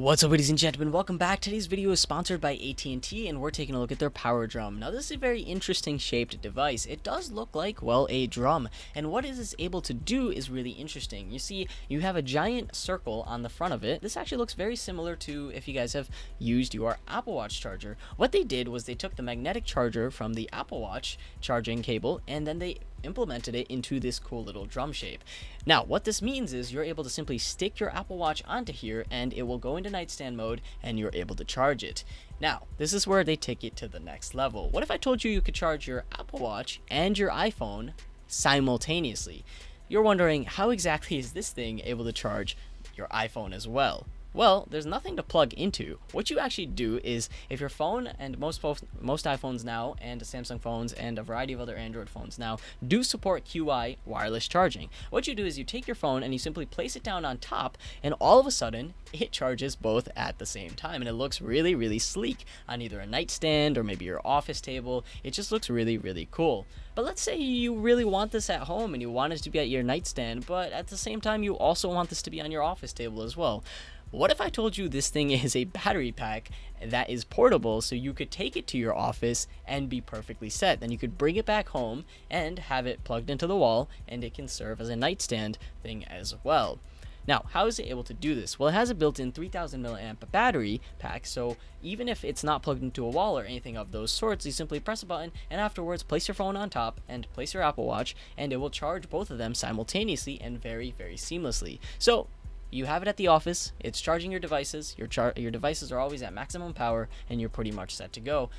What's up, ladies and gentlemen? Welcome back. Today's video is sponsored by AT&T, and we're taking a look at their power drum. Now, this is a very interesting shaped device. It does look like, well, a drum, and what it is able to do is really interesting. You see, you have a giant circle on the front of it. This actually looks very similar to if you guys have used your Apple Watch charger. What they did was they took the magnetic charger from the Apple Watch charging cable, and then they implemented it into this cool little drum shape. Now, what this means is you're able to simply stick your Apple Watch onto here and it will go into nightstand mode and you're able to charge it. Now, this is where they take it to the next level. What if I told you you could charge your Apple Watch and your iPhone simultaneously? You're wondering, how exactly is this thing able to charge your iPhone as well? Well, there's nothing to plug into. What you actually do is, if your phone, and most iPhones now, and Samsung phones, and a variety of other Android phones now, do support QI wireless charging. What you do is you take your phone and you simply place it down on top, and all of a sudden, it charges both at the same time. And it looks really, really sleek on either a nightstand or maybe your office table. It just looks really, really cool. But let's say you really want this at home and you want it to be at your nightstand, but at the same time, you also want this to be on your office table as well. What if I told you this thing is a battery pack that is portable, so you could take it to your office and be perfectly set? Then you could bring it back home and have it plugged into the wall, and it can serve as a nightstand thing as well. Now, how is it able to do this? Well, it has a built-in 3000 milliamp battery pack, so even if it's not plugged into a wall or anything of those sorts, you simply press a button and afterwards place your phone on top and place your Apple Watch, and it will charge both of them simultaneously and very, very seamlessly. So you have it at the office, it's charging your devices, your devices are always at maximum power, and you're pretty much set to go.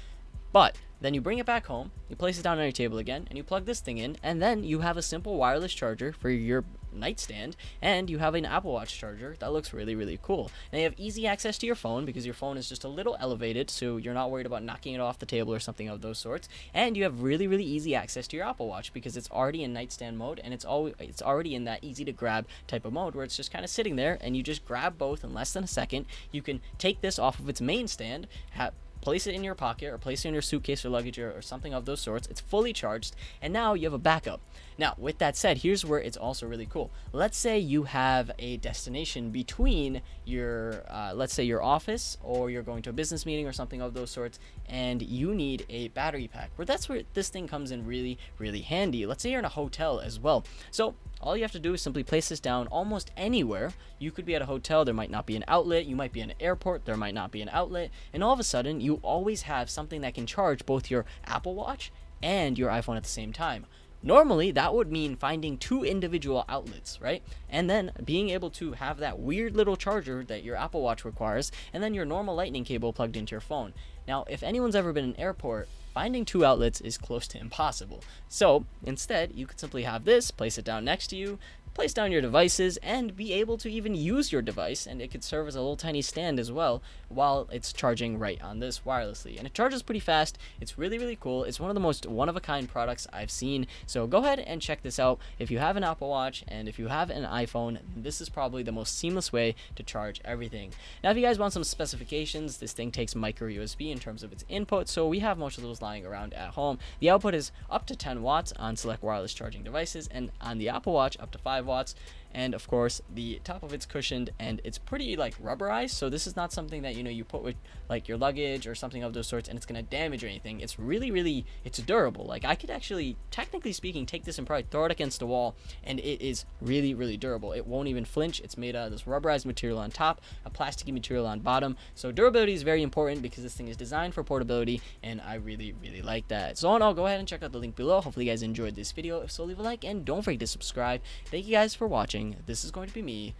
But then you bring it back home, you place it down on your table again, and you plug this thing in, and then you have a simple wireless charger for your nightstand, and you have an Apple Watch charger that looks really, really cool. Now you have easy access to your phone because your phone is just a little elevated, so you're not worried about knocking it off the table or something of those sorts. And you have really, really easy access to your Apple Watch because it's already in nightstand mode, and it's already in that easy to grab type of mode where it's just kind of sitting there, and you just grab both in less than a second. You can take this off of its main stand, place it in your pocket or place it in your suitcase or luggage or something of those sorts. It's fully charged, and now you have a backup. Now, with that said, here's where it's also really cool. Let's say you have a destination between your, let's say your office, or you're going to a business meeting or something of those sorts, and you need a battery pack. That's where this thing comes in really, really handy. Let's say you're in a hotel as well. So all you have to do is simply place this down almost anywhere. You could be at a hotel, there might not be an outlet. You might be in an airport, there might not be an outlet. And all of a sudden, you always have something that can charge both your Apple Watch and your iPhone at the same time. Normally, that would mean finding two individual outlets, right? And then being able to have that weird little charger that your Apple Watch requires, and then your normal lightning cable plugged into your phone. Now, if anyone's ever been in an airport, finding two outlets is close to impossible. So instead, you could simply have this, place it down next to you, place down your devices, and be able to even use your device, and it could serve as a little tiny stand as well while it's charging right on this wirelessly. And it charges pretty fast. It's really, really cool. It's one of the most one-of-a-kind products I've seen. So go ahead and check this out. If you have an Apple Watch and if you have an iPhone, this is probably the most seamless way to charge everything. Now, if you guys want some specifications, this thing takes micro USB in terms of its input, so we have most of those lying around at home. The output is up to 10 watts on select wireless charging devices, and on the Apple Watch up to 5 watts. And of course, the top of it's cushioned and it's pretty like rubberized, so this is not something that you put with like your luggage or something of those sorts and it's gonna damage or anything. It's really, really, it's durable. Like, I could actually, technically speaking, take this and probably throw it against a wall, and it is really, really durable. It won't even flinch. It's made out of this rubberized material on top, a plasticky material on bottom. So durability is very important because this thing is designed for portability, and I really, really like that. So all in all, go ahead and check out the link below. Hopefully you guys enjoyed this video. If so, leave a like and don't forget to subscribe. Thank you guys for watching. This is going to be me